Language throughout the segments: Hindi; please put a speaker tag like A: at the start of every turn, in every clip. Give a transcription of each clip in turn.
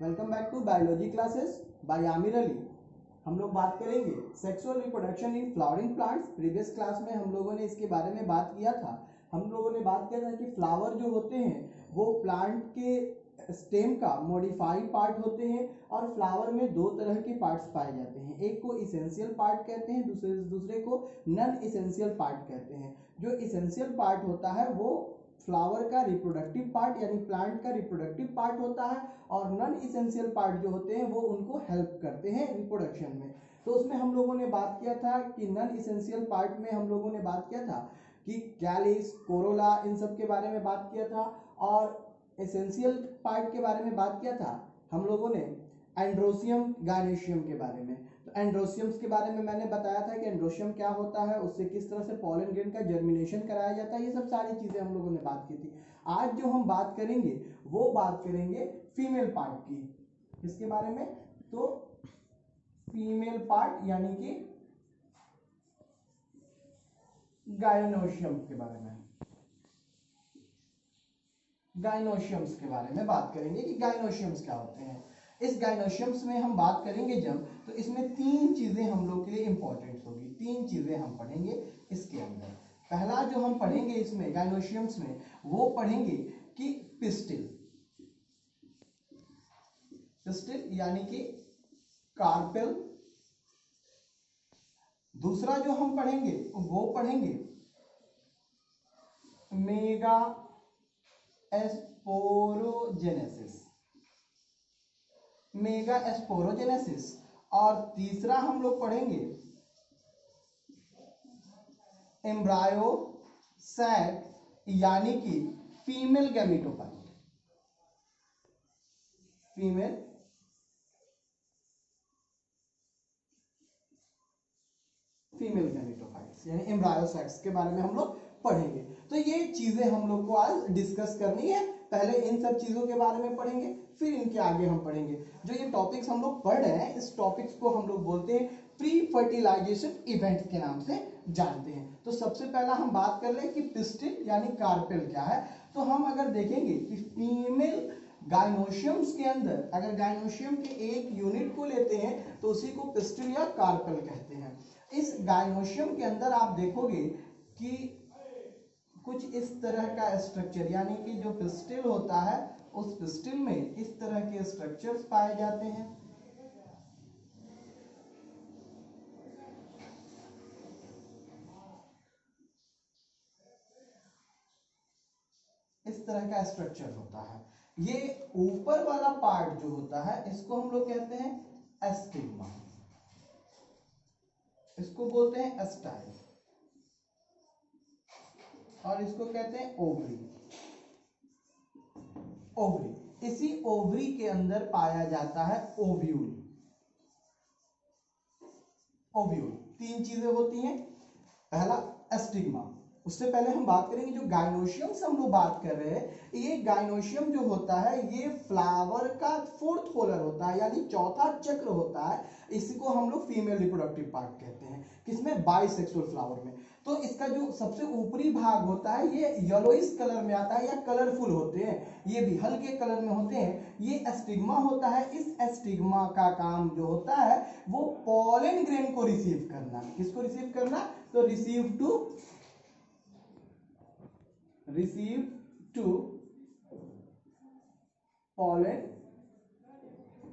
A: Welcome back to biology classes by Aamir Ali. हम लोग बात करेंगे sexual reproduction in flowering plants. Previous class में हम लोगों ने इसके बारे में बात किया था। हम लोगों ने बात किया था कि फ्लावर जो होते हैं वो प्लांट के स्टेम का मॉडिफाइड पार्ट होते हैं और फ्लावर में दो तरह के पार्ट्स पाए जाते हैं। एक को इसेंशियल पार्ट कहते हैं, दूसरे को नॉन इसेंशियल पार्ट कहते हैं। जो इसेंशियल पार्ट होता है वो फ्लावर का रिप्रोडक्टिव पार्ट यानी प्लांट का रिप्रोडक्टिव पार्ट होता है और नॉन इसेंशियल पार्ट जो होते हैं वो उनको हेल्प करते हैं रिप्रोडक्शन में। तो उसमें हम लोगों ने बात किया था कि नॉन इसेंशियल पार्ट में हम लोगों ने बात किया था कि कैलिस, कोरोला, इन सब के बारे में बात किया था और एसेंशियल पार्ट के बारे में बात किया था हम लोगों ने एंड्रोसियम, गायनोसियम के बारे में। तो एंड्रोसियम्स के बारे में मैंने बताया था कि एंड्रोसियम क्या होता है, उससे किस तरह से पॉलन ग्रेन का जर्मिनेशन कराया जाता है, ये सब सारी चीजें हम लोगों ने बात की थी। आज जो हम बात करेंगे वो बात करेंगे फीमेल पार्ट की। किसके बारे में? तो फीमेल पार्ट यानी कि गायनोसियम के बारे में। गायनोसियम्स के बारे में बात करेंगे कि गायनोसियम्स क्या होते हैं। इस गायनोसियम्स में हम बात करेंगे जब, तो इसमें तीन चीजें हम लोग के लिए इंपॉर्टेंट होगी। तीन चीजें हम पढ़ेंगे इसके अंदर। पहला जो हम पढ़ेंगे इसमें गायनोसियम्स में वो पढ़ेंगे कि पिस्टिल, पिस्टिल यानी कि कार्पेल। दूसरा जो हम पढ़ेंगे वो पढ़ेंगे मेगा एस्पोरोजेनेसिस, मेगा एस्पोरोजेनेसिस। और तीसरा हम लोग पढ़ेंगे एम्ब्रायो सैक यानी कि फीमेल गैमेटोफाइट, फीमेल गैमेटोफाइट्स यानी एम्ब्रायो सैक्स के बारे में हम लोग पढ़ेंगे। तो ये चीजें हम लोग को आज डिस्कस करनी है। पहले इन सब चीजों के बारे में पढ़ेंगे, फिर इनके आगे हम पढ़ेंगे। जो ये टॉपिक्स हम लोग पढ़ रहे हैं इस टॉपिक्स को हम लोग बोलते हैं प्री फर्टिलाइजेशन इवेंट के नाम से जानते हैं। तो सबसे पहला हम बात कर रहे हैं कि पिस्टिल यानी कार्पेल क्या है। तो हम अगर देखेंगे कि फीमेल गायनोसियम्स के अंदर अगर गायनोसियम के एक यूनिट को लेते हैं तो उसी को पिस्टिल या कार्पेल कहते हैं। इस गायनोसियम के अंदर आप देखोगे कि कुछ इस तरह का स्ट्रक्चर यानी कि जो पिस्टिल होता है उस पिस्टिल में इस तरह के स्ट्रक्चर्स पाए जाते हैं। इस तरह का स्ट्रक्चर होता है। ये ऊपर वाला पार्ट जो होता है इसको हम लोग कहते हैं एस्टिग्मा, इसको बोलते हैं एस्टाइल, और इसको कहते हैं ओवरी। ओवरी, इसी ओवरी के अंदर पाया जाता है ओव्यूल। ओव्यूल तीन चीजें होती हैं। पहला एस्टिग्मा। उससे पहले हम बात करेंगे जो गायनोसियम से हम लोग बात कर रहे हैं, ये गायनोसियम जो होता है ये फ्लावर का फोर्थ पोलर होता है यानी चौथा चक्र होता है। इसको हम लोग फीमेल रिप्रोडक्टिव पार्ट कहते हैं। किसमें? बाइसेक्सुअल फ्लावर में। तो इसका जो सबसे ऊपरी भाग होता है ये येलोइश कलर में आता है या कलरफुल होते हैं, ये भी हल्के कलर में होते हैं। ये एस्टिग्मा होता है। इस एस्टिग्मा का काम जो होता है वो पॉलन ग्रेन को रिसीव करना। किसको रिसीव करना? तो रिसीव टू पॉलन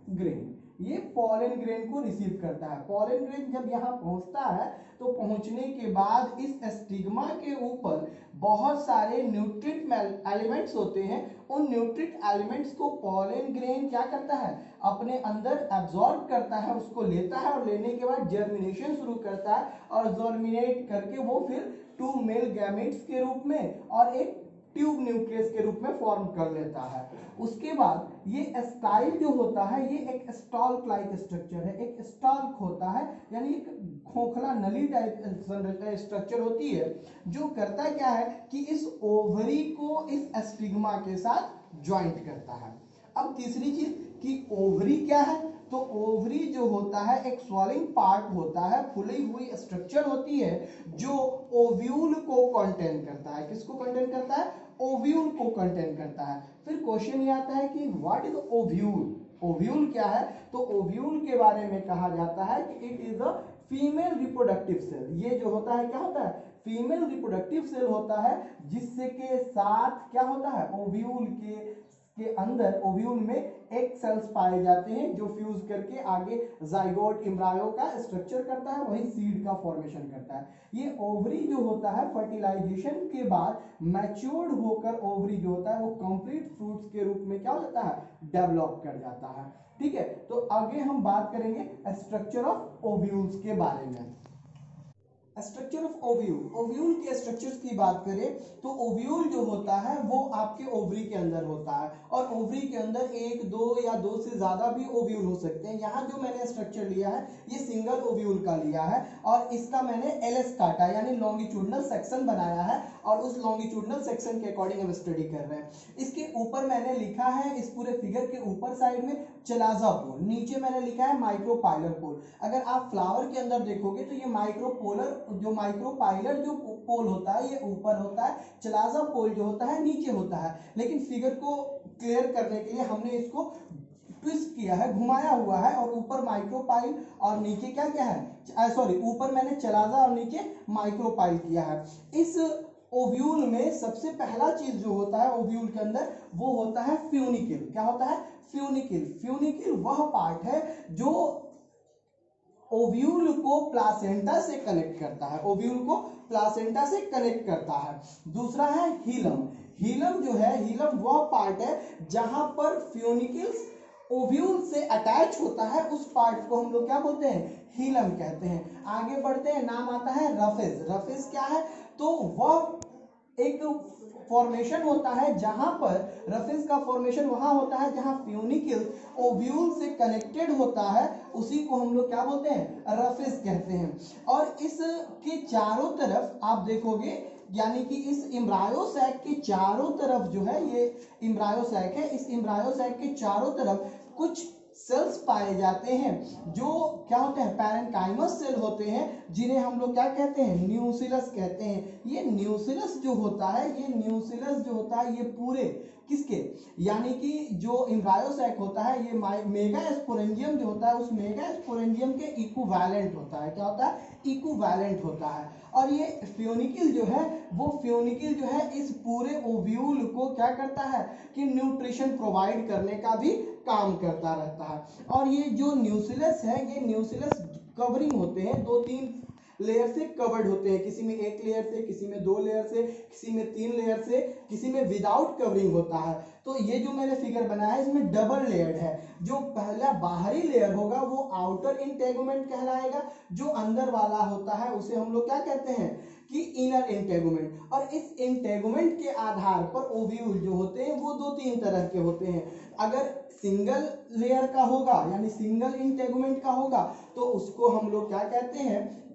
A: ग्रेन। ये पॉलन ग्रेन को रिसीव करता है। पॉलन ग्रेन जब यहां पहुंचता है तो पहुंचने के बाद इस स्टिग्मा के ऊपर बहुत सारे न्यूट्रिएंट एलिमेंट्स होते हैं। उन न्यूट्रिएंट एलिमेंट्स को पॉलन ग्रेन क्या करता है? अपने अंदर एब्जॉर्ब करता है, उसको लेता है और लेने के बाद जर्मिनेशन शुरू करता है और जर्मिनेट करके वो फिर टू मेल गैमेट्स के रूप में और एक ट्यूब न्यूक्लियस के रूप में फॉर्म कर लेता है। उसके बाद ये स्टाइल जो होता है ये एक स्टॉल्क लाइक स्ट्रक्चर है। एक स्टॉल्क होता है यानी एक खोखला नली टाइप स्ट्रक्चर होती है जो करता क्या है कि इस ओवरी को इस स्टिग्मा के साथ ज्वाइंट करता है। अब तीसरी चीज कि ओवरी क्या है? तो ओवरी जो होता है एक स्वॉलिंग पार्ट होता है, फुली हुई स्ट्रक्चर होती है जो ओव्यूल को कंटेन करता है। किसको कंटेन करता है? ओव्यूल को कंटेन करता है। फिर क्वेश्चन ये आता है कि व्हाट इज ओव्यूल, ओव्यूल क्या है? तो ओव्यूल के बारे में कहा जाता है कि it is a female reproductive cell. ये जो होता है क्या होता है? फीमेल रिप्रोडक्टिव सेल होता है, जिससे के साथ क्या होता है? ओव्यूल के अंदर ओव्यूल में एग सेल्स पाए जाते हैं जो फ्यूज करके आगे जाइगोट एम्ब्रायो का स्ट्रक्चर करता है, वही सीड का फॉर्मेशन करता है। ये ओवरी जो होता है फर्टिलाइजेशन के बाद मैच्योर्ड होकर ओवरी जो होता है वो कंप्लीट फ्रूट्स के रूप में क्या हो जाता है? डेवलप कर जाता है। ठीक है, तो आगे हम बात करेंगे स्ट्रक्चर ऑफ ओव्यूल्स के बारे में। स्ट्रक्चर ऑफ ओव्यूल, ओव्यूल के स्ट्रक्चर्स की बात करें तो ओव्यूल जो होता है वो आपके ओवरी के अंदर होता है, और ओवरी के अंदर एक, दो या दो से ज्यादा भी ओव्यूल हो सकते हैं। यहाँ जो मैंने स्ट्रक्चर लिया है ये सिंगल ओव्यूल का लिया है, और इसका मैंने एलएस काटा यानी लॉन्गिट्यूडनल सेक्शन बनाया है, और उस लॉन्गिट्यूडनल सेक्शन के अकॉर्डिंग हम स्टडी कर रहे हैं। इसके ऊपर मैंने लिखा है, इस पूरे फिगर के ऊपर साइड में चलाजा पोल, नीचे मैंने लिखा है माइक्रोपाइलर पोल। अगर आप फ्लावर के अंदर देखोगे तो ये माइक्रोपोलर जो माइक्रोपाइलर जो पोल होता है ये ऊपर होता है, चलाजा पोल जो होता है नीचे होता है। लेकिन फिगर को क्लियर करने के लिए हमने इसको ट्विस्ट किया है, घुमाया हुआ है, और ऊपर माइक्रोपाइल और नीचे क्या क्या है, सॉरी ऊपर मैंने चलाजा और नीचे माइक्रोपाइल किया है। इस ओव्यूल में सबसे पहला चीज जो होता है ओव्यूल के अंदर वो होता है फ्यूनिकल। क्या होता है? फ्यूनिकल। फ्यूनिकल वह पार्ट है जो ओव्यूल को प्लासेंटा से कनेक्ट करता है, ओव्यूल को प्लासेंटा से कनेक्ट करता है। दूसरा है हीलम। हीलम जो है, हीलम वह पार्ट है जहां पर फ्यूनिकल्स ओव्यूल से अटैच होता है, उस पार्ट को हम लोग क्या बोलते हैं? हीलम कहते हैं। आगे बढ़ते हैं, नाम आता है रफेज। रफेज क्या है? तो वह एक फॉर्मेशन होता है जहां पर रफेज का फॉर्मेशन वहां होता है जहां फ्यूनिकल ओव्यूल से कनेक्टेड होता है, उसी को हम लोग क्या बोलते हैं? रफेज कहते हैं। और इसके चारों तरफ आप देखोगे, यानी कि इस एम्ब्रायो सैक के चारों तरफ जो है, ये एम्ब्रायो सैक है, इस एम्ब्रायो सैक के चारों तरफ कुछ सेल्स पाए जाते हैं जो क्या होते हैं? पैरेन्काइमस सेल होते हैं, जिन्हें हम लोग क्या कहते हैं? न्यूसिलस कहते हैं। ये न्यूसिलस जो होता है, ये न्यूसिलस जो होता है ये पूरे किसके, यानी कि जो एम्ब्रायो सैक होता है ये मेगा स्पोरेंजियम जो होता है उस मेगा स्पोरेंजियम के इक्विवेलेंट होता है। क्या होता है? इक्विवेलेंट होता है। और ये फ्यूनिकल जो है वो फ्यूनिकल जो है इस पूरे ओव्यूल को क्या करता है कि न्यूट्रिशन प्रोवाइड करने का भी काम करता रहता है। और ये जो न्यूसिलस है, ये न्यूसिलस कवरिंग होते हैं, 2-3 लेयर से कवर्ड होते हैं, किसी में 1 लेयर से, किसी में 2 लेयर से, किसी में 3 लेयर से, किसी में विदाउट कवरिंग होता है। तो ये जो मैंने फिगर बनाया है इसमें डबल लेयर्ड है। जो पहला बाहरी लेयर होगा वो आउटर इंटेगुमेंट कहलाएगा, जो अंदर वाला होता है उसे हम लोग क्या कहते हैं कि इनर इंटेगुमेंट। और इस इंटेगुमेंट के आधार पर ओव्यूल जो होते हैं वो 2-3 तरह के होते हैं। अगर सिंगल लेयर का होगा यानी सिंगल इंटेगुमेंट का होगा तो उसको हम लोग क्या कहते हैं?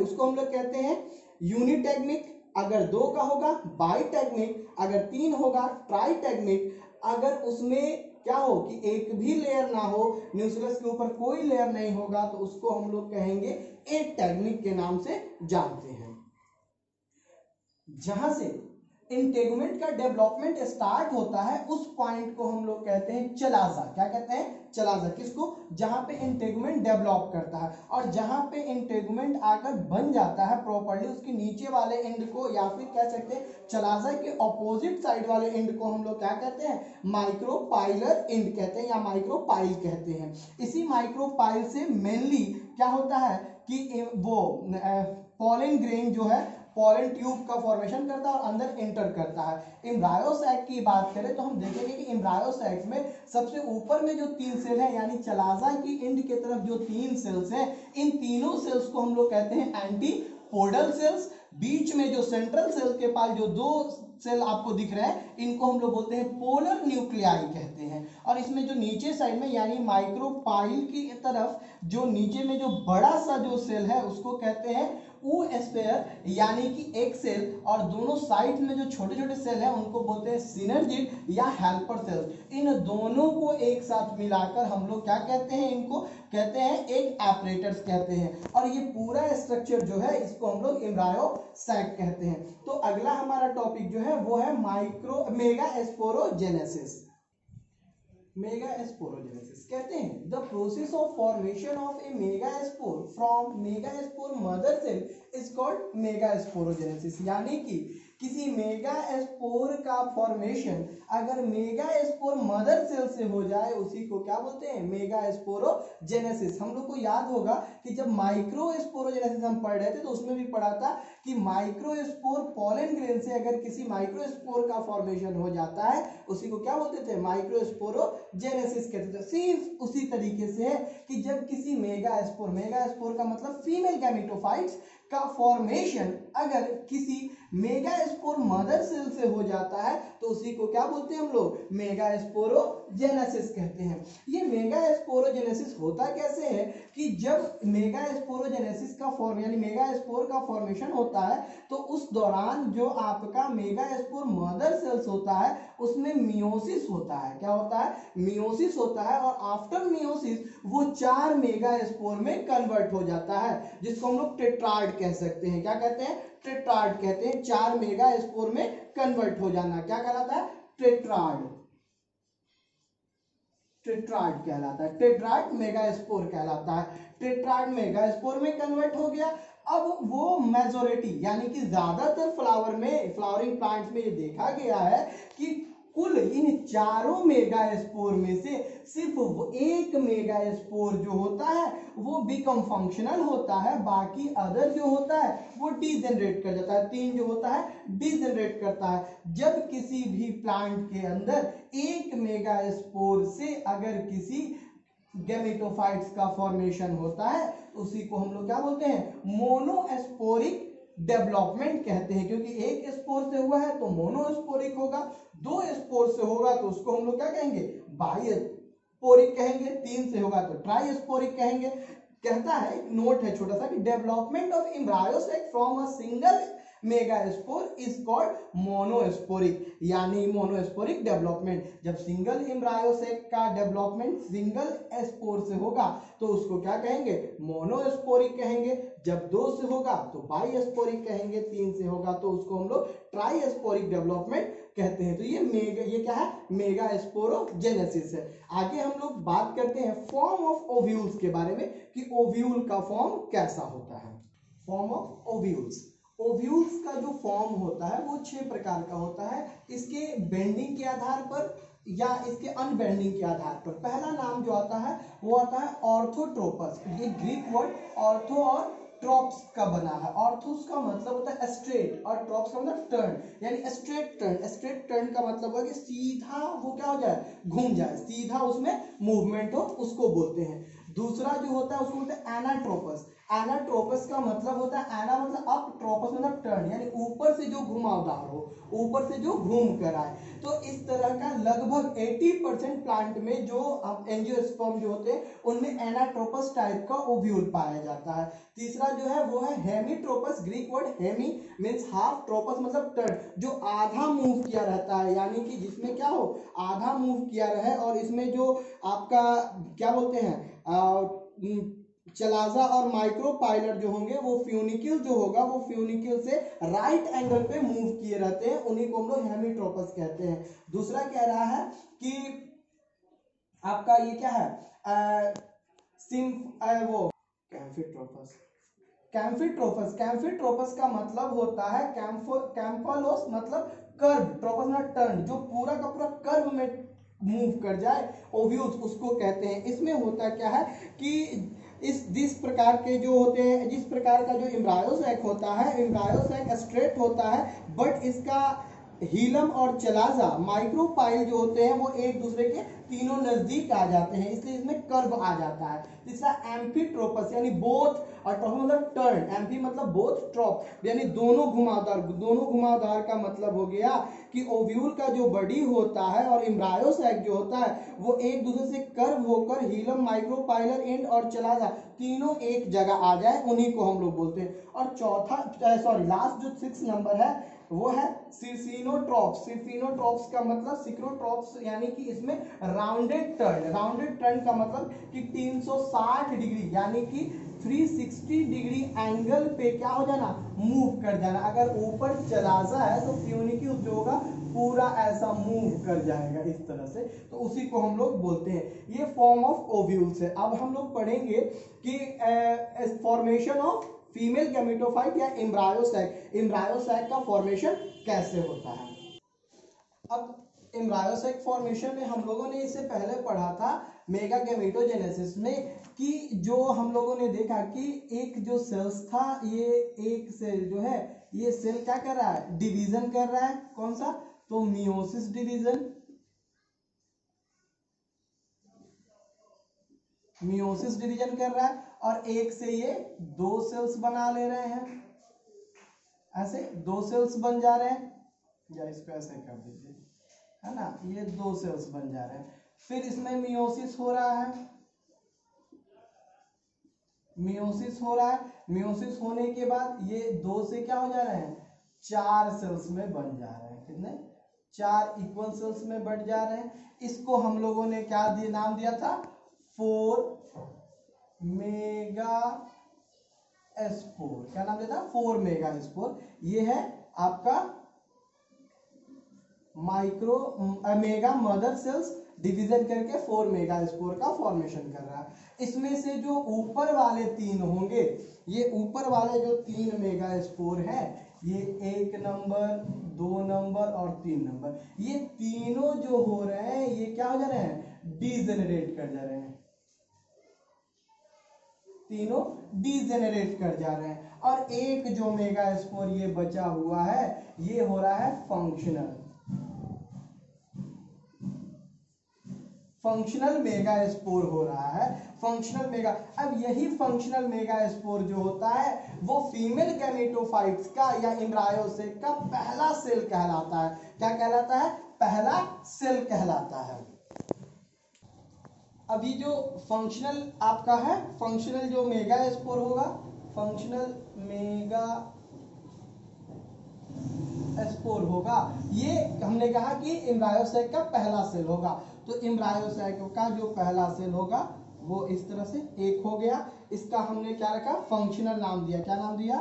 A: उसको हम लोग कहते हैं यूनिटेग्निक। अगर 2 का होगा बाईटेग्निक, अगर 3 होगा ट्राईटेग्निक। अगर उसमें क्या हो कि एक भी लेयर ना हो, न्यूक्लियस के ऊपर कोई लेयर नहीं होगा, तो उसको हम लोग कहेंगे एटेग्निक के नाम से जानते हैं। जहां से इंटेगुमेंट का डेवलपमेंट स्टार्ट होता है उस पॉइंट को हम लोग कहते हैं चलाजा। क्या कहते हैं? चलाजा। किसको? जहां पे इंटेगुमेंट डेवलप करता है। और जहां पे इंटेगुमेंट आकर बन जाता है प्रॉपर्ली, उसके नीचे वाले एंड को या फिर कह सकते हैं चलाजा के ऑपोजिट साइड वाले एंड को हम लोग क्या कहते हैं? माइक्रोपाइलर एंड कहते हैं या माइक्रोपाइल कहते हैं। इसी माइक्रोपाइल से मेनली क्या होता है कि वो पॉलन ग्रेन जो है पॉलन ट्यूब का फॉर्मेशन करता है और अंदर एंटर करता है। एम्ब्रायो सैक की बात करें तो हम देखेंगे कि एम्ब्रायो सैक में सबसे ऊपर में जो 3 सेल है यानी चलाजा की एंड के तरफ जो 3 सेल्स हैं, इन तीनों सेल्स को हम लोग कहते हैं एंटीपोडल सेल्स। बीच में जो सेंट्रल सेल के पास जो 2 सेल आपको दिख रहे हैं इनको हम लोग बोलते हैं पोलर न्यूक्लियाई कहते हैं। और इसमें जो नीचे साइड में यानी माइक्रोपाइल की तरफ जो नीचे में जो बड़ा सा जो सेल है उसको कहते हैं oosphere यानी कि एक सेल और दोनों साइड में जो छोटे छोटे सेल हैं उनको बोलते हैं सिनर्जिड या हेल्पर सेल्स। इन दोनों को एक साथ मिलाकर हम लोग क्या कहते हैं, इनको कहते हैं एक एपरेटर्स कहते हैं। और ये पूरा स्ट्रक्चर जो है इसको हम लोग एम्ब्रायो सैक कहते हैं। तो अगला हमारा टॉपिक जो है वो है मेगास्पोरोजेनेसिस। मेगास्पोरोजेनेसिस कहते हैं the process of formation of a megaspore from megaspore mother cell is called megasporogenesis. यानी कि किसी मेगास्पोर का फॉर्मेशन अगर मेगास्पोर मदर सेल से हो जाए उसी को क्या बोलते हैं, मेगास्पोरोजेनेसिस। हम लोग को याद होगा कि जब माइक्रोस्पोरोजेनेसिस हम पढ़ रहे थे तो उसमें भी पढ़ा था कि माइक्रोस्पोर पॉलन ग्रेन से अगर किसी माइक्रोस्पोर का फॉर्मेशन हो जाता है उसी को क्या बोलते थे, माइक्रोस्पोरोजेनेसिस कहते थे। सिर्फ उसी तरीके से है कि जब किसी मेगास्पोर, मेगास्पोर का मतलब फीमेल गैमेटोफाइट्स का फॉर्मेशन अगर किसी मेगास्पोर मदर सेल से हो जाता है तो उसी को क्या बोलते हैं हम लोग, मेगास्पोरोजेनेसिस कहते हैं। ये मेगास्पोरोजेनेसिस होता कैसे है कि जब मेगास्पोरोजेनेसिस का फॉर्म यानी मेगास्पोर का फॉर्मेशन होता है तो उस दौरान जो आपका मेगास्पोर मदर सेल्स होता है उसमें मियोसिस होता है। क्या होता है, मियोसिस होता है। और आफ्टर मियोसिस वो 4 मेगास्पोर में कन्वर्ट हो जाता है जिसको हम लोग टेट्राड कह सकते हैं। क्या कहते हैं, टेट्राड कहते हैं। 4 मेगास्पोर में कन्वर्ट हो जाना क्या कहलाता है, टेट्राड। टेट्राड कहलाता है, टेट्राड मेगास्पोर कहलाता है। टेट्राड मेगास्पोर में कन्वर्ट हो गया। अब वो मेजॉरिटी यानी कि ज्यादातर फ्लावरिंग प्लांट्स में ये देखा गया है कि कुल इन चारों मेगास्पोर में से सिर्फ वो एक मेगास्पोर जो होता है वो बिकम फंक्शनल होता है, बाकी अदर जो होता है वो डीजेनरेट कर जाता है। 3 जो होता है डीजेनरेट करता है। जब किसी भी प्लांट के अंदर एक मेगास्पोर से अगर किसी गैमेटोफाइट्स का फॉर्मेशन होता है उसी को हम लोग क्या बोलते हैं, मोनोस्पोरिक डेवलपमेंट कहते हैं। क्योंकि एक स्पोर से हुआ है तो मोनोस्पोरिक होगा, 2 स्पोर से होगा तो उसको हम लोग क्या कहेंगे, बाइस्पोरिक कहेंगे, 3 से होगा तो ट्राइस्पोरिक कहेंगे। कहता है, एक नोट है छोटा सा कि development of embryo sac from a single megaspore is called monosporic, यानी मोनोस्पोरिक डेवलपमेंट। जब सिंगल एम्ब्रायो सेक का डेवलपमेंट सिंगल स्पोर से होगा तो उसको क्या कहेंगे, मोनोस्पोरिक कहेंगे। जब 2 से होगा तो बाइस्पोरिक कहेंगे, 3 से होगा तो उसको हम लोग ट्राइस्पोरिक डेवलपमेंट कहते हैं। तो ये क्या है, मेगास्पोरोजेनेसिस है। आगे हम लोग बात करते हैं फॉर्म ऑफ ओव्यूल्स के बारे में कि ओव्यूल का फॉर्म कैसा होता है। फॉर्म ऑफ ओव्यूल्स, ओव्यूल्स का जो फॉर्म होता है वो 6 प्रकार का होता है, इसके बेंडिंग के आधार पर या इसके अनबेंडिंग के आधार पर। पहला नाम जो आता है वो आता है ऑर्थोट्रोपस। ये ग्रीक वर्ड ऑर्थो और ट्रोप्स का बना है। ऑर्थोस का मतलब होता है स्ट्रेट और ट्रोप्स का मतलब टर्न, यानी स्ट्रेट टर्न। स्ट्रेट टर्न का मतलब है कि सीधा वो क्या हो जाए, घूम जाए, सीधा उसमें मूवमेंट हो, उसको बोलते हैं। दूसरा जो होता है उसको बोलते हैं एनाट्रोपस। एनाट्रोपस का मतलब होता है, एना मतलब अप, ट्रोपस मतलब टर्न, यानी ऊपर से जो घुमावदार हो, ऊपर से जो घूम कर आए। तो इस तरह का लगभग 80% प्लांट में जो एंजियोस्पर्म जो होते हैं उनमें एनाट्रोपस टाइप का ओव्यूल पाया जाता है। तीसरा जो है वो है hemitropous. Greek word hemi means half, tropous मतलब टर्न, जो आधा मूव किया रहता है, यानी कि जिसमें क्या हो, आधा मूव किया रहे। और इसमें जो आपका क्या बोलते हैं, चलाजा और माइक्रोपाइलर जो होंगे वो फ्यूनिक्यूल जो होगा वो फ्यूनिक्यूल से राइट एंगल पे मूव किए रहते हैं, उन्हीं को हम लोग हेमीट्रोपस कहते हैं। दूसरा कह रहा है कि आपका ये क्या है, वो कैम्फिट्रोपस। कैम्फिट्रोपस, कैम्फिट्रोपस का मतलब होता है कैम्फालोस मतलब कर्व, ट्रोपस मतलब टर्न, जो पूरा का पूरा कर्व में मूव कर जाए, ओव्यूल्स उसको कहते हैं। इसमें होता क्या है कि जिस प्रकार के जो होते हैं, जिस प्रकार का जो एम्ब्रायो सैक होता है, एम्ब्रायो सैक स्ट्रेट होता है बट इसका हीलम और चलाजा माइक्रोपाइल जो होते हैं वो एक दूसरे के तीनों नजदीक आ जाते हैं, इसलिए इसमें कर्व आ जाता है। तीसरा एम्फीट्रोपस यानी बोथ, और ट्रॉप मतलब टर्न, एम्फी मतलब बोथ, ट्रॉप यानी दोनों घुमावदार। दोनों घुमावदार का मतलब हो गया कि ओव्यूल का जो बॉडी होता है और एम्ब्रायोसैक जो होता है वो एक दूसरे से कर्व होकर हीलम, माइक्रोपाइलर एंड और चलाजा तीनों एक जगह आ जाए, उन्हीं को हम लोग बोलते हैं। और चौथा लास्ट जो 6 नंबर है वो है सिरसिनोट्रॉप्स। सिरसिनोट्रॉप्स का मतलब सिक्रोट्रॉप्स यानी कि इसमें राउंडेड टर्न। राउंडेड टर्न का मतलब कि 360 डिग्री यानी कि 360 डिग्री एंगल पे क्या हो जाना, मूव कर जाना। अगर ऊपर चलाजा है तो फ्यूनिक्यूस जो होगा पूरा ऐसा मूव कर जाएगा इस तरह से, तो उसी को हम लोग बोलते हैं। ये फॉर्म ऑफ ओव्यूल्स है। अब हम लोग पढ़ेंगे कि फॉर्मेशन ऑफ फीमेल गैमेटोफाइट या एम्ब्रायोसैक, एम्ब्रायोसैक का फॉर्मेशन कैसे होता है। अब एम्ब्रायोसैक फॉर्मेशन में हम लोगों ने इससे पहले पढ़ा था मेगा गैमेटोजेनेसिस में कि जो हम लोगों ने देखा कि एक जो सेल्स था, ये एक सेल जो है ये सेल क्या कर रहा है, डिवीजन कर रहा है। कौन सा, तो मियोसिस डिवीजन, मियोसिस डिवीजन कर रहा है। और एक से ये 2 सेल्स बना ले रहे हैं, ऐसे 2 सेल्स बन जा रहे हैं, या इसको ऐसे कर दीजिए, है ना, ये 2 सेल्स बन जा रहे हैं। फिर इसमें मियोसिस हो रहा है, मियोसिस हो रहा है। मियोसिस होने के बाद ये 2 से क्या हो जा रहे हैं, 4 सेल्स में बन जा रहे हैं। कितने, 4 इक्वल सेल्स में बढ़ जा रहे हैं। इसको हम लोगों ने क्या नाम दिया था, 4 मेगा स्पोर। क्या नाम दिया था, 4 मेगा स्पोर। ये है आपका micro mega mother cells division करके 4 मेगा स्पोर का फॉर्मेशन कर रहा है। इसमें से जो ऊपर वाले 3 होंगे, ये ऊपर वाले जो 3 मेगा स्पोर है, ये 1 नंबर, 2 नंबर और 3 नंबर, ये तीनों जो हो रहे हैं ये क्या हो जा रहे हैं, डीजेनरेट कर जा रहे हैं, तीनों डीजेनरेट कर जा रहे हैं। और एक जो मेगा स्पोर ये बचा हुआ है ये हो रहा है फंक्शनल, फंक्शनल मेगा स्पोर हो रहा है, फंक्शनल मेगा। अब यही फंक्शनल मेगा स्पोर जो होता है वो फीमेल गैमेटोफाइट्स का या एम्ब्रायोसेक का पहला सेल कहलाता है। क्या कहलाता है, पहला सेल कहलाता है। अभी जो फंक्शनल आपका है, फंक्शनल जो मेगा स्पोर होगा, फंक्शनल मेगा स्पोर होगा, ये हमने कहा कि एम्ब्रायोसैक का पहला सेल होगा। तो एम्ब्रायोसैक का जो पहला सेल होगा वो इस तरह से एक हो गया। इसका हमने क्या रखा, फंक्शनल नाम दिया। क्या नाम दिया,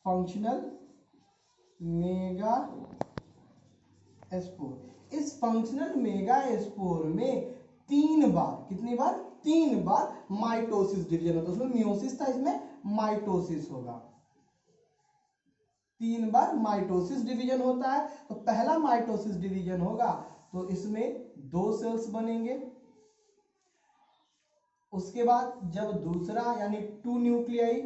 A: फंक्शनल मेगा स्पोर। इस फंक्शनल मेगा स्पोर में 3 बार, कितनी बार, 3 बार माइटोसिस डिवीजन होता है। उसमें मियोसिस था, इसमें माइटोसिस होगा। 3 बार माइटोसिस डिवीजन होता है। तो पहला माइटोसिस डिवीजन होगा तो इसमें 2 सेल्स बनेंगे। उसके बाद जब दूसरा यानी 2 न्यूक्लियाई,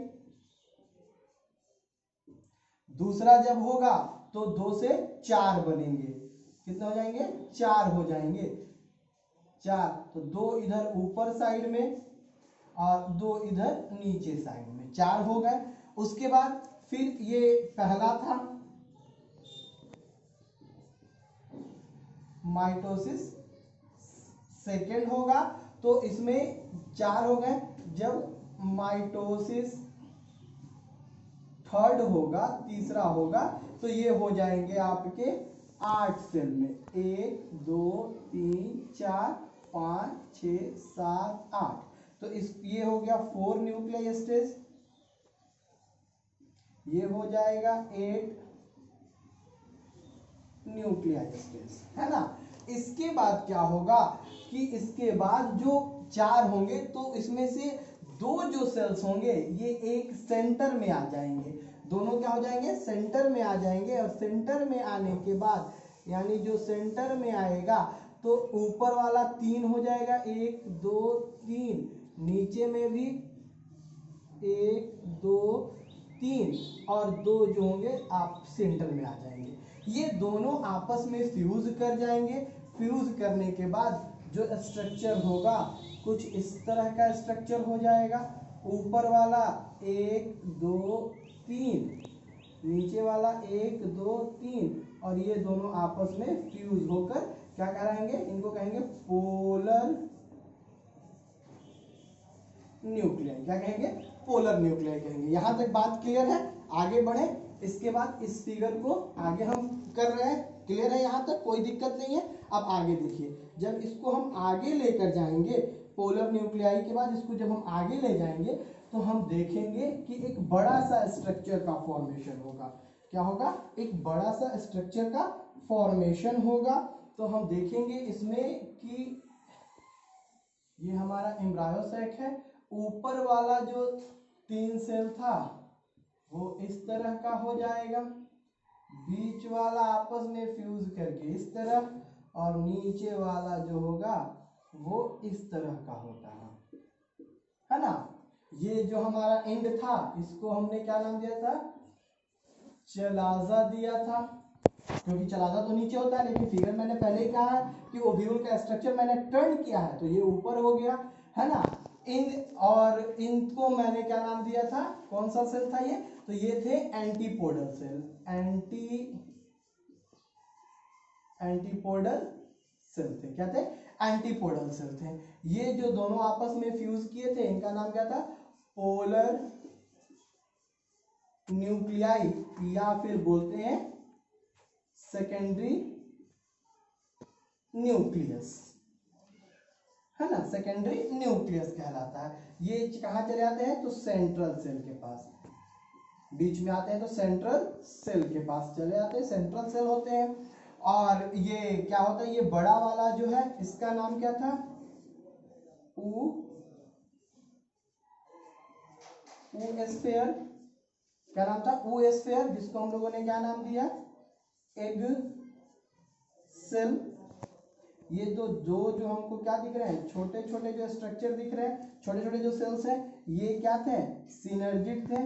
A: दूसरा जब होगा तो 2 से 4 बनेंगे। कितने हो जाएंगे, 4 हो जाएंगे, 4। तो 2 इधर ऊपर साइड में और 2 इधर नीचे साइड में, 4 हो गए। उसके बाद फिर ये पहला था माइटोसिस, सेकेंड होगा तो इसमें 4 हो गए। जब माइटोसिस थर्ड होगा, तीसरा होगा, तो ये हो जाएंगे आपके 8 सेल में, 1 2 3 4 5 6 7 8। तो इस ये हो गया 4 न्यूक्लियर स्टेज, ये हो जाएगा 8 न्यूक्लियर स्टेज, है ना। इसके बाद क्या होगा कि इसके बाद जो 4 होंगे तो इसमें से 2 जो सेल्स होंगे ये एक सेंटर में आ जाएंगे। दोनों क्या हो जाएंगे, सेंटर में आ जाएंगे। और सेंटर में आने के बाद यानी जो सेंटर में आएगा तो ऊपर वाला 3 हो जाएगा, 1 2 3, नीचे में भी 1 2 3 और 2 जो होंगे आप सेंटर में आ जाएंगे। ये दोनों आपस में फ्यूज कर जाएंगे। फ्यूज करने के बाद जो स्ट्रक्चर होगा कुछ इस तरह का स्ट्रक्चर हो जाएगा। ऊपर वाला 1 2 3, नीचे वाला 1 2 3, और ये दोनों आपस में फ्यूज होकर क्या कराएंगे, इनको कहेंगे पोलर न्यूक्लियाई। क्या कहेंगे, पोलर न्यूक्लियाई कहेंगे। यहां तक बात क्लियर है? आगे बढ़े। इसके बाद इस फिगर को आगे हम कर रहे हैं। क्लियर है यहां तक? कोई दिक्कत नहीं है। अब आगे देखिए, जब इसको हम आगे लेकर जाएंगे, पोलर न्यूक्लियाई के बाद इसको जब हम आगे ले जाएंगे तो हम देखेंगे कि एक बड़ा सा स्ट्रक्चर का फॉर्मेशन होगा। क्या होगा? एक बड़ा सा स्ट्रक्चर का फॉर्मेशन होगा। तो हम देखेंगे इसमें कि ये हमारा एम्ब्रायो सैक है। ऊपर वाला जो 3 सेल था वो इस तरह का हो जाएगा, बीच वाला आपस में फ्यूज करके इस तरह, और नीचे वाला जो होगा वो इस तरह का होता है ना। ये जो हमारा एंड था इसको हमने क्या नाम दिया था? चलाजा दिया था, क्योंकि चलाजा तो नीचे होता है, लेकिन फिगर मैंने पहले ही कहा कि ओव्यूल का स्ट्रक्चर मैंने टर्न किया है तो ये ऊपर हो गया, है ना। और इनको मैंने क्या नाम दिया था? कौन सा सेल था ये? तो ये थे एंटीपोडल सेल। एंटीपोडल सेल थे। क्या थे? एंटीपोडल सेल थे। ये जो दोनों आपस में फ्यूज किए थे इनका नाम क्या था? पोलर न्यूक्लियाई, या फिर बोलते हैं सेकेंडरी न्यूक्लियस, है ना। सेकेंडरी न्यूक्लियस कहलाता है। ये कहां चले जाते हैं? तो सेंट्रल सेल के पास, बीच में आते हैं तो सेंट्रल सेल के पास चले जाते हैं, सेंट्रल सेल होते हैं। और ये क्या होता है? ये बड़ा वाला जो है इसका नाम क्या था? ऊ स्फीयर। क्या नाम था? ऊ स्फीयर, जिसको हम लोगों ने क्या नाम दिया? Egg cell. ये तो जो हमको क्या दिख रहे हैं? छोटे छोटे जो स्ट्रक्चर दिख रहे हैं, छोटे छोटे जो सेल्स हैं, ये क्या थे? सिनर्जिड थे।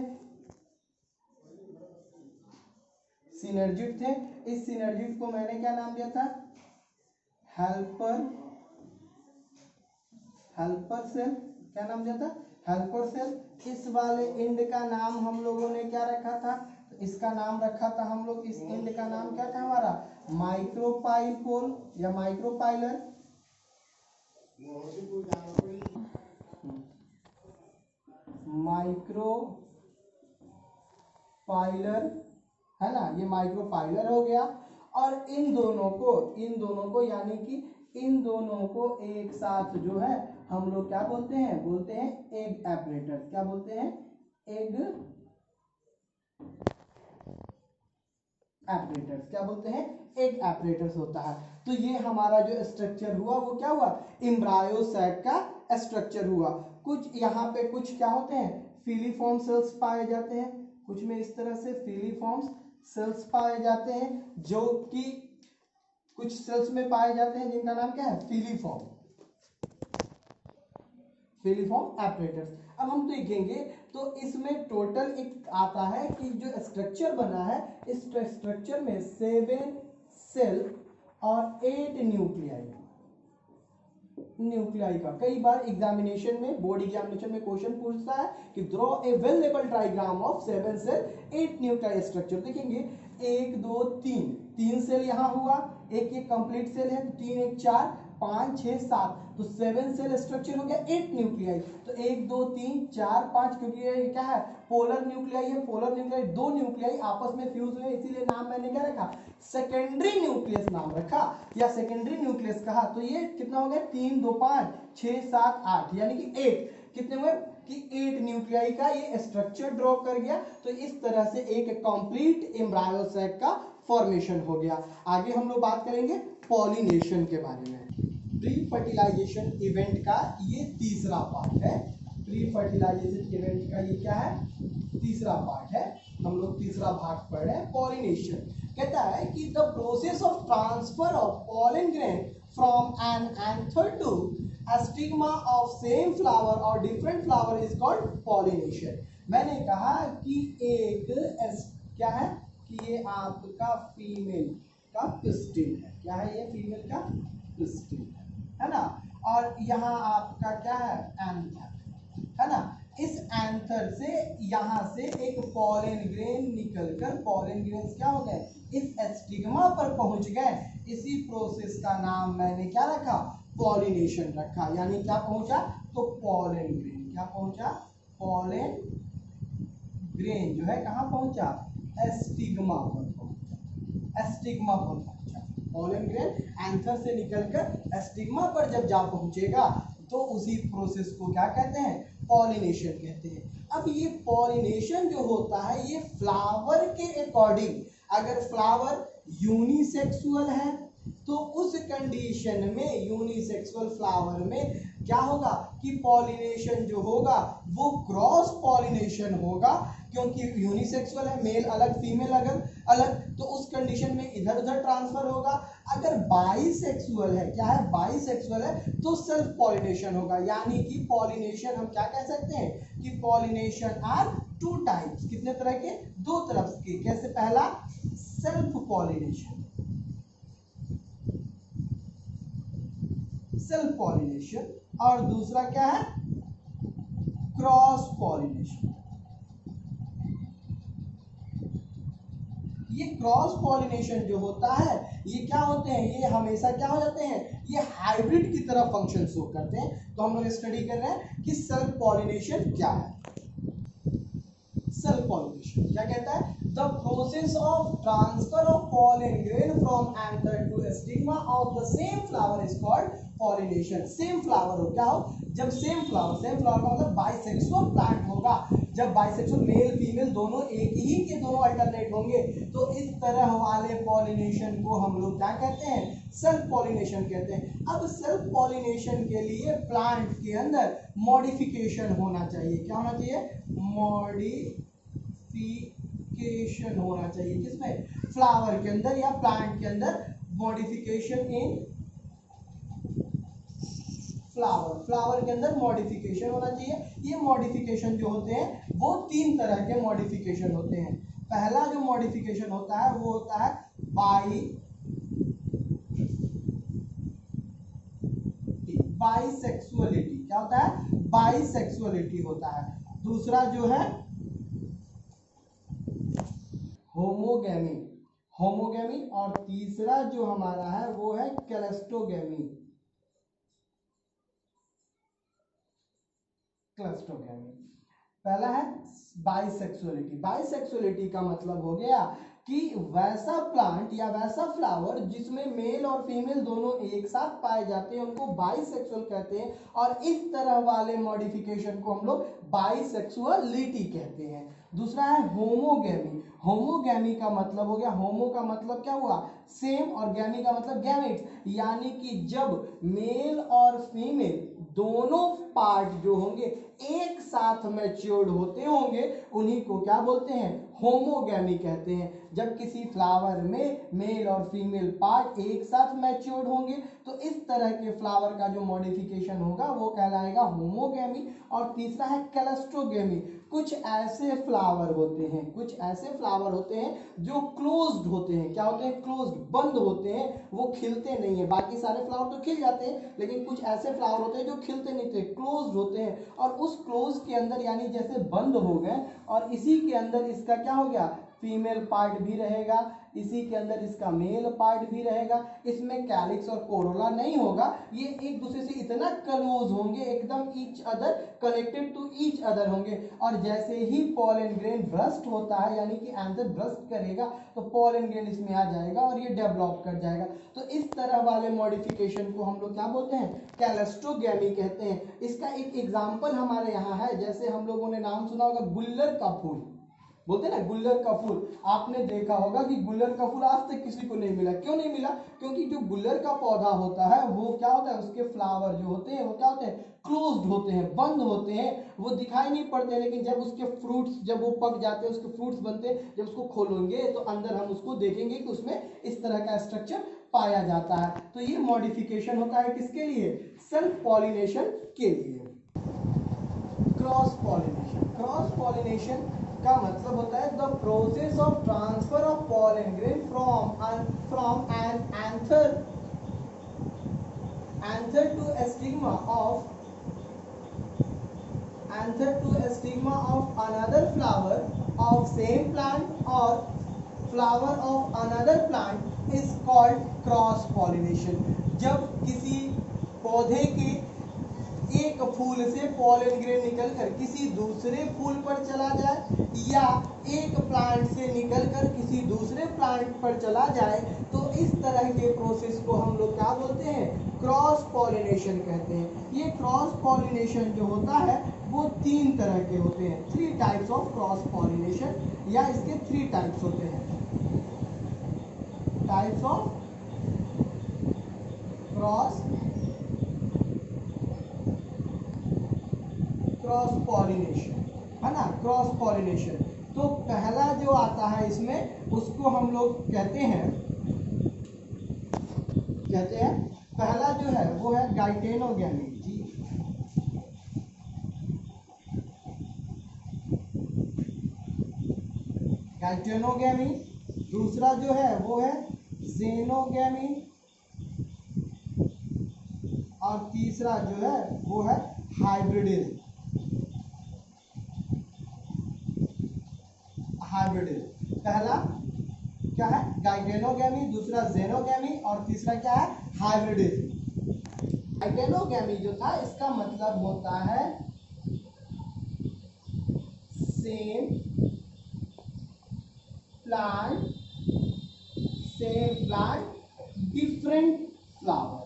A: सिनर्जिड थे। इस सिनर्जिड को मैंने क्या नाम दिया था? Helper cell. क्या नाम दिया था? Helper cell. इस वाले एंड का नाम हम लोगों ने क्या रखा था? तो इसका नाम रखा था हम लोग, इस एंड का नाम क्या था हमारा? माइक्रोपाइलपोल या माइक्रोपाइलर। माइक्रोपाइलर, है ना। ये माइक्रोपाइलर हो गया। और इन दोनों को यानी कि इन दोनों को एक साथ जो है हम लोग क्या बोलते हैं? बोलते हैं एग एपरेटर्स। क्या बोलते हैं? एग एपरेटर्स। क्या बोलते हैं? एग एपरेटर्स होता है। तो ये हमारा जो स्ट्रक्चर हुआ वो क्या हुआ? एम्ब्रायो सैक का स्ट्रक्चर हुआ। कुछ यहाँ पे कुछ क्या होते हैं? फिलीफॉर्म सेल्स पाए जाते हैं। कुछ में इस तरह से फिलीफॉर्म सेल्स पाए जाते हैं, जो कि कुछ सेल्स में पाए जाते हैं जिनका नाम क्या है? फिलीफॉर्म एपरेटर्स। अब हम देखेंगे तो इसमें टोटल एक आता है कि जो स्ट्रक्चर बना है, इस स्ट्रक्चर में 7 सेल और 8 न्यूक्लियाई का कई बार एग्जामिनेशन में, बोर्ड एग्जामिनेशन में क्वेश्चन पूछता है कि draw a well labelled diagram of 7 cell 8 nuclei structure. देखेंगे 1 2 3 सेल यहाँ हुआ, एक ये कंप्लीट सेल है, 3 1 4 5 6 7, तो 7 सेल स्ट्रक्चर हो गया, 8 न्यूक्लियाई। तो 1 2 3 4 5, क्योंकि ये क्या है? पोलर न्यूक्लियाई है। पोलर न्यूक्लियाई, 2 न्यूक्लियाई आपस में फ्यूज हुए, इसीलिए नाम मैंने क्या रखा? सेकेंडरी न्यूक्लियस नाम रखा, या सेकेंडरी न्यूक्लियस कहा। तो ये कितना हो गया? 3 2 5 6 7 8, यानी कि 8 कितने हुए? कि 8 न्यूक्लियाई का ये स्ट्रक्चर ड्रॉ कर गया। तो इस तरह से एक कंप्लीट एम्ब्रायो सैक का फॉर्मेशन हो गया। आगे हम लोग बात करेंगे पॉलिनेशन के बारे में। प्री फर्टिलाइजेशन इवेंट का ये तीसरा पार्ट है। प्री फर्टिलाइजेशन इवेंट का ये क्या है? तीसरा पार्ट है। हम लोग तीसरा भाग पढ़ रहे हैं, पॉलिनेशन। कहता है कि the process of transfer of pollen grain from an anther to a stigma of same flower or different flower is called pollination। मैंने कहा कि एक क्या है कि ये आपका फीमेल का पिस्टिल है। क्या है ये? फीमेल का पिस्टिल है ना। और यहाँ आपका क्या है? एंथर है ना। इस एंथर से यहाँ से एक पॉलन ग्रेन निकलकर, पॉलन ग्रेन्स क्या हो गए? इस स्टिग्मा पर पहुंच गए। इसी प्रोसेस का नाम मैंने क्या रखा? पॉलिनेशन रखा। यानी क्या पहुंचा? तो पॉलन ग्रेन। क्या पहुंचा? पॉलन ग्रेन जो है कहाँ पहुंचा? स्टिग्मा पर पहुंचा। स्टिग्मा पर पहुंचा पॉलन ग्रेन। एंथर से निकलकर स्टिग्मा पर जब जा पहुंचेगा तो उसी प्रोसेस को क्या कहते हैं? पॉलिनेशन कहते हैं। अब ये पॉलिनेशन जो होता है ये फ्लावर के अकॉर्डिंग, अगर फ्लावर यूनिसेक्सुअल है तो उस कंडीशन में, यूनिसेक्सुअल फ्लावर में क्या होगा कि पॉलिनेशन जो होगा वो क्रॉस पॉलिनेशन होगा, क्योंकि यूनिसेक्सुअल है, मेल अलग फीमेल अलग अलग, तो उस कंडीशन में इधर उधर ट्रांसफर होगा। अगर बाइसेक्सुअल है, क्या है? बाइसेक्सुअल है तो सेल्फ पॉलिनेशन होगा। यानी कि पॉलिनेशन हम क्या कह सकते हैं कि पॉलिनेशन आर टू टाइप्स। कितने तरह के? दो तरफ के। कैसे? पहला सेल्फ पॉलिनेशन, सेल्फ पॉलिनेशन, और दूसरा क्या है? Cross pollination. ये क्रॉस पॉलिनेशन जो होता है ये क्या होते हैं? ये हमेशा क्या हो जाते हैं? ये हाइब्रिड की तरह फंक्शन शो करते हैं। तो हम लोग स्टडी कर रहे हैं कि सेल्फ पॉलिनेशन क्या है। सेल्फ पॉलिनेशन क्या कहता है? The process of transfer of pollen grain from anther to stigma of the same flower is called pollination. Same flower हो, क्या हो? जब सेम फ्लावर का मतलब बाइसेक्सुअल प्लांट होगा। जब बाइसेक्सुअल मेल फीमेल दोनों एक ही के दोनों अल्टरनेट होंगे तो इस तरह वाले पॉलिनेशन को हम लोग क्या कहते हैं? सेल्फ पॉलिनेशन कहते हैं। अब सेल्फ पॉलिनेशन के लिए प्लांट के अंदर मॉडिफिकेशन होना चाहिए। क्या होना चाहिए? मॉडिफिकेशन होना चाहिए। किसमें? फ्लावर के अंदर या प्लांट के अंदर मॉडिफिकेशन इन फ्लावर के अंदर मॉडिफिकेशन होना चाहिए। ये मॉडिफिकेशन जो होते हैं वो तीन तरह के मॉडिफिकेशन होते हैं। पहला जो मॉडिफिकेशन होता है वो होता है बाइसेक्सुअलिटी। क्या होता है? बाइसेक्सुअलिटी होता है। दूसरा जो है होमोगैमी, होमोगैमी, और तीसरा जो हमारा है वो है क्लस्टोगैमी, क्लस्टोगैमी। पहला है बाइसेक्सुअलिटी। बाइसेक्सुअलिटी का मतलब हो गया कि वैसा प्लांट या वैसा फ्लावर जिसमें मेल और फीमेल दोनों एक साथ पाए जाते हैं उनको बाइसेक्सुअल कहते हैं। और इस तरह वाले मॉडिफिकेशन को हम लोग बाइसेक्सुअलिटी कहते हैं। दूसरा है होमोगैमी। होमोगैमी का मतलब हो गया, होमो का मतलब क्या हुआ? सेम, और गैमी का मतलब गैमेट्स। यानी कि जब मेल और फीमेल दोनों पार्ट जो होंगे एक साथ मैच्योर्ड होते होंगे उन्हीं को क्या बोलते हैं? होमोगैमी कहते हैं। जब किसी फ्लावर में मेल और फीमेल पार्ट एक साथ मैच्योर्ड होंगे तो इस तरह के फ्लावर का जो मॉडिफिकेशन होगा वो कहलाएगा होमोगैमी। और तीसरा है क्लस्टोगैमी। कुछ ऐसे फ्लावर होते हैं, कुछ ऐसे फ्लावर होते हैं जो क्लोज्ड होते हैं। क्या होते हैं? क्लोज्ड, बंद होते हैं, वो खिलते नहीं है। बाकी सारे फ्लावर तो खिल जाते हैं लेकिन कुछ ऐसे फ्लावर होते हैं जो खिलते नहीं थे, क्लोज्ड होते हैं। और उस क्लोज के अंदर यानी जैसे बंद हो गए और इसी के अंदर इसका क्या हो गया? फीमेल पार्ट भी रहेगा, इसी के अंदर इसका मेल पार्ट भी रहेगा। इसमें कैलिक्स और कोरोला नहीं होगा। ये एक दूसरे से इतना क्लोज होंगे, एकदम each other connected to each other होंगे। और जैसे ही पॉलन ग्रेन ब्रस्ट होता है यानी कि एंथर ब्रस्ट करेगा तो पॉलन ग्रेन इसमें आ जाएगा और ये डेवलप कर जाएगा। तो इस तरह वाले मॉडिफिकेशन को हम लोग क्या बोलते हैं? क्लस्टोगैमी कहते हैं। इसका एक एग्जांपल हमारे यहाँ है, जैसे हम लोगों ने नाम सुना होगा गुल्लर का फूल, बोलते हैं ना गुल्लर का फूल। आपने देखा होगा कि गुल्लर का फूल आज तक किसी को नहीं मिला। क्यों नहीं मिला? क्योंकि जो गुल्लर का पौधा होता है वो क्या होता है? उसके फ्लावर जो होते हैं वो क्या होते हैं? क्लोज्ड होते हैं, बंद होते हैं, वो दिखाई नहीं पड़ते। लेकिन जब उसके फ्रूट्स, जब वो पक जाते हैं, उसके फ्रूट्स बनते हैं, जब उसको खोलेंगे तो अंदर हम उसको देखेंगे कि उसमें इस तरह का स्ट्रक्चर पाया जाता है। तो ये मॉडिफिकेशन होता है किसके लिए? सेल्फ पॉलिनेशन के लिए। क्रॉस पॉलिनेशन, क्रॉस पॉलिनेशन का मतलब होता है the process of transfer of pollen grain from an anther to a stigma of another flower of same plant or flower of another plant is called cross pollination। जब किसी पौधे के एक फूल से पॉलन ग्रेन निकलकर किसी दूसरे फूल पर चला जाए या एक प्लांट से निकलकर किसी दूसरे प्लांट पर चला जाए तो इस तरह के प्रोसेस को हम लोग क्या बोलते हैं, क्रॉस पॉलिनेशन कहते हैं। ये क्रॉस पॉलिनेशन जो होता है वो 3 तरह के होते हैं, 3 टाइप्स ऑफ क्रॉस पॉलिनेशन, या इसके 3 टाइप्स होते हैं, टाइप्स ऑफ क्रॉस पॉलिनेशन, है ना, क्रॉस पॉलिनेशन। तो पहला जो आता है इसमें उसको हम लोग कहते हैं पहला जो है वो है गाइटेनोगैमी। गाइटेनोगैमी। दूसरा जो है वो है जेनोगैमी, और तीसरा जो है वो है हाइब्रिडिज्म। पहला क्या है, गाइटेनोगैमी, दूसरा जेनोगैमी, और तीसरा क्या है, हाइब्रिडिज्म। गाइटेनोगैमी जो था इसका मतलब होता है सेम प्लांट डिफरेंट फ्लावर,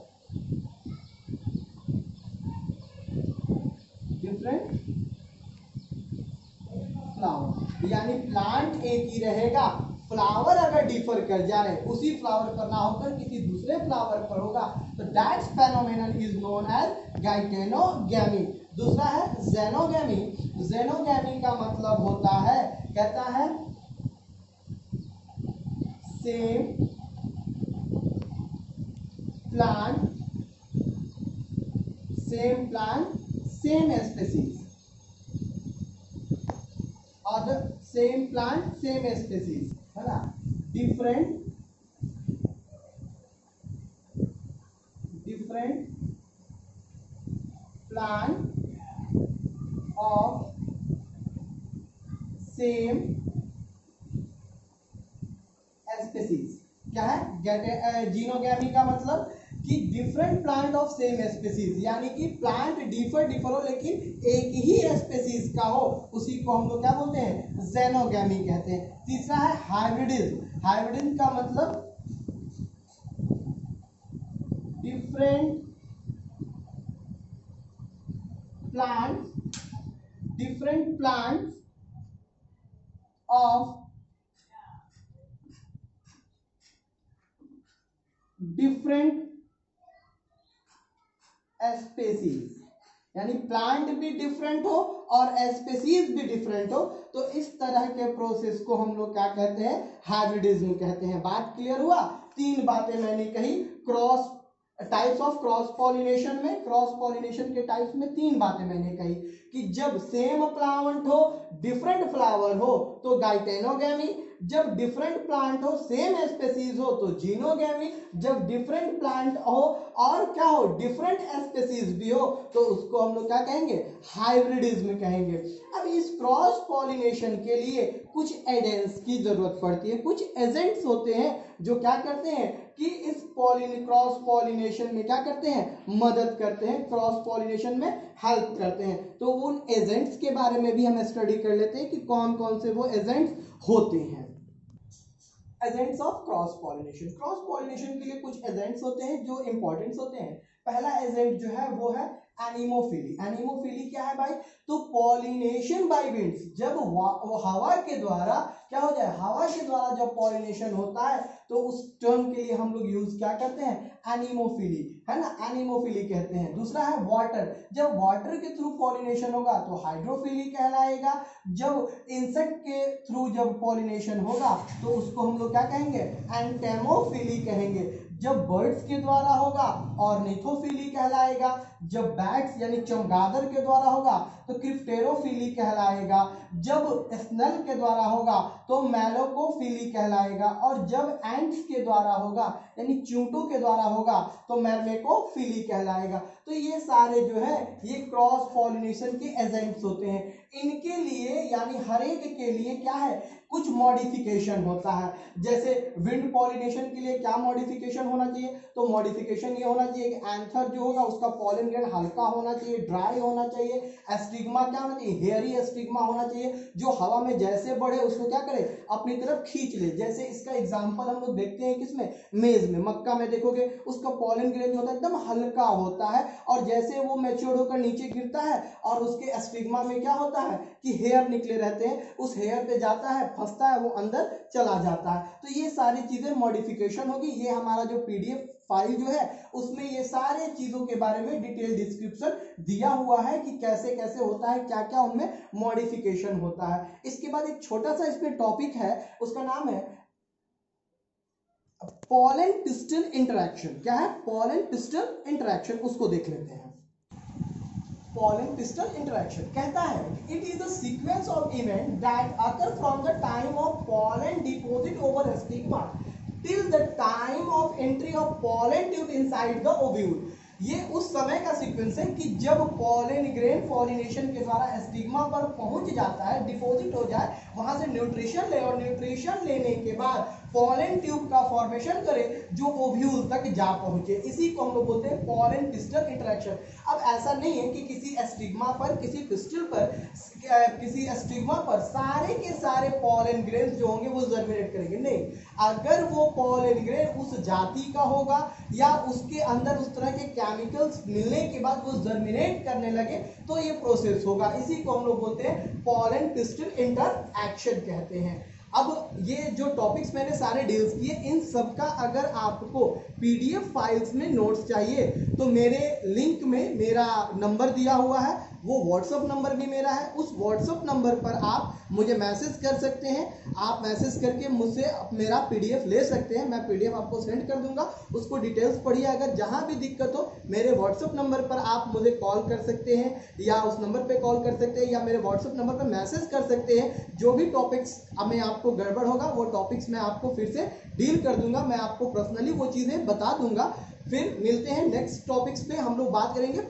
A: यानी प्लांट एक ही रहेगा, फ्लावर अगर डिफर कर जाए, उसी फ्लावर पर ना होकर किसी दूसरे फ्लावर पर होगा, तो that phenomenon is known as geitonogamy. दूसरा है जेनोगैमी। जेनोगैमी का मतलब होता है, कहता है सेम प्लांट सेम स्पीसीज, और सेम प्लांट सेम स्पीसीज, है ना, different plant of same species. क्या है जीनोगैमी का मतलब कि different plant of same species, यानी कि प्लांट डिफर हो लेकिन एक ही स्पीसीज का हो, उसी को हम लोग क्या बोलते हैं, जेनोगैमी कहते हैं। तीसरा है हाइब्रिडिज्म। हाइब्रिडिज्म का मतलब different plants of different species, यानी प्लांट भी डिफरेंट हो और स्पीसीज भी डिफरेंट हो, तो इस तरह के प्रोसेस को हम लोग क्या कहते हैं, हाइब्रिडिज्म कहते हैं। बात क्लियर हुआ? 3 बातें मैंने कही cross types of cross pollination में। क्रॉस पॉलिनेशन के टाइप्स में 3 बातें मैंने कही कि जब सेम प्लांट हो डिफरेंट फ्लावर हो तो गाइटेनोगैमी, जब डिफरेंट प्लांट हो सेम स्पीसीज हो तो जीनोगैमी, जब डिफरेंट प्लांट हो और क्या हो डिफरेंट स्पीसीज भी हो तो उसको हम लोग क्या कहेंगे, हाइब्रिडिज्म कहेंगे। अब इस क्रॉस पॉलिनेशन के लिए कुछ एजेंट्स की जरूरत पड़ती है, कुछ एजेंट्स होते हैं जो क्या करते हैं कि इस क्रॉस पॉलिनेशन में क्या करते हैं, मदद करते हैं, क्रॉस पॉलिनेशन में हेल्प करते हैं। तो उन एजेंट्स के बारे में भी हम स्टडी कर लेते हैं कि कौन कौन से वो एजेंट्स होते हैं। Agents of cross pollination. Cross pollination के लिए कुछ एजेंट्स होते हैं जो इंपॉर्टेंट होते हैं। पहला एजेंट जो है वो है एनिमोफिली। एनिमोफिली क्या है भाई, तो पॉलिनेशन बाय विंड्स, जब हवा के द्वारा क्या हो जाए, हवा के द्वारा जब पॉलिनेशन होता है तो उस टर्म के लिए हम लोग यूज क्या करते हैं, एनिमोफिली, है ना, एनिमोफिली कहते हैं। दूसरा है वाटर, जब वाटर के थ्रू पॉलिनेशन होगा तो हाइड्रोफिली कहलाएगा। जब इंसेक्ट के थ्रू जब पॉलिनेशन होगा तो उसको हम लोग क्या कहेंगे, एंटेमोफिली कहेंगे। जब बर्ड्स के द्वारा होगा ऑर्निथोफिली कहलाएगा, जब बैट्स यानी चमगादड़ के द्वारा होगा तो क्रिप्टेरोफिली कहलाएगा, जब स्नेल के द्वारा होगा तो मैलोकोफिली कहलाएगा, और जब एंट्स के द्वारा होगा यानी चींटों के द्वारा होगा तो मैर्मेकोफिली कहलाएगा। तो ये सारे जो है ये क्रॉस पॉलिनेशन के एजेंट्स होते हैं। इनके लिए यानी हर एक के लिए क्या है, कुछ मॉडिफिकेशन होता है। जैसे विंड पॉलिनेशन के लिए क्या मॉडिफिकेशन होना चाहिए, तो मॉडिफिकेशन ये होना चाहिए कि एंथर जो होगा उसका पॉलन ग्रैंड हल्का होना चाहिए, ड्राई होना चाहिए। एस्टिग्मा क्या होना चाहिए, हेयरी एस्टिग्मा होना चाहिए, जो हवा में जैसे बढ़े उसको क्या करे, अपनी तरफ खींच ले। जैसे इसका एग्जांपल हम लोग देखते हैं किसमें, मेज में, मक्का में देखोगे उसका पॉलन ग्रैंड जो होता है एकदम हल्का होता है, और जैसे वो मैच्योर होकर नीचे गिरता है और उसके एस्टिग्मा में क्या होता है कि हेयर निकले रहते हैं, उस हेयर पे जाता है, फंसता है, वो अंदर चला जाता है। तो ये सारी चीजें मॉडिफिकेशन होगी। ये हमारा जो पीडीएफ फाइल जो है उसमें ये सारे चीजों के बारे में डिटेल डिस्क्रिप्शन दिया हुआ है कि कैसे कैसे होता है, क्या क्या उनमें मॉडिफिकेशन होता है। इसके बाद एक छोटा सा इसमें टॉपिक है, उसका नाम है पॉलन पिस्टल इंटरैक्शन। क्या है, पॉलन पिस्टल इंटरैक्शन, उसको देख लेते हैं। pollen pistil interaction कहता है it is a sequence of events that occur from the time of pollen deposit over stigma till the time of entry of pollen tube inside the ovule। ये उस समय का सीक्वेंस है कि जब पॉलन ग्रेन पॉलिनेशन के द्वारा स्टिग्मा पर पहुंच जाता है, डिपॉजिट हो जाए, वहां से न्यूट्रिशन ले, और न्यूट्रिशन लेने के बाद पॉलन ट्यूब का फॉर्मेशन करे जो ओव्यूल तक जा पहुंचे। इसी को हम लोग बोलते हैं पॉलन पिस्टल इंटरैक्शन। अब ऐसा नहीं है कि किसी स्टिग्मा पर, किसी पिस्टल पर, किसी स्टिग्मा पर सारे के सारे पॉलन ग्रेन जो होंगे वो जर्मिनेट करेंगे, नहीं। अगर वो पॉलन ग्रेन उस जाति का होगा या उसके अंदर उस तरह के केमिकल्स मिलने के बाद वो जर्मिनेट करने लगे तो ये प्रोसेस होगा। इसी को हम लोग बोलते हैं पॉलन पिस्टल इंटरैक्शन कहते हैं। अब ये जो टॉपिक्स मैंने सारे डील्स किए, इन सब का अगर आपको पीडीएफ फाइल्स में नोट्स चाहिए तो मेरे लिंक में मेरा नंबर दिया हुआ है, वो व्हाट्सअप नंबर भी मेरा है। उस व्हाट्सअप नंबर पर आप मुझे मैसेज कर सकते हैं। आप मैसेज करके मुझसे मेरा पीडीएफ ले सकते हैं, मैं पीडीएफ आपको सेंड कर दूंगा, उसको डिटेल्स पढ़िए। अगर जहां भी दिक्कत हो मेरे व्हाट्सअप नंबर पर आप मुझे कॉल कर सकते हैं, या उस नंबर पे कॉल कर सकते हैं, या मेरे व्हाट्सअप नंबर पर मैसेज कर सकते हैं। जो भी टॉपिक्स में आपको गड़बड़ होगा वो टॉपिक्स मैं आपको फिर से डील कर दूंगा, मैं आपको पर्सनली वो चीजें बता दूंगा। फिर मिलते हैं नेक्स्ट टॉपिक्स पे, हम लोग बात करेंगे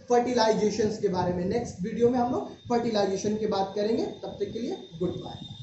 A: फर्टिलाइजेशन के बारे में। नेक्स्ट वीडियो में हम लोग फर्टिलाइजेशन की बात करेंगे। तब तक के लिए गुड बाय।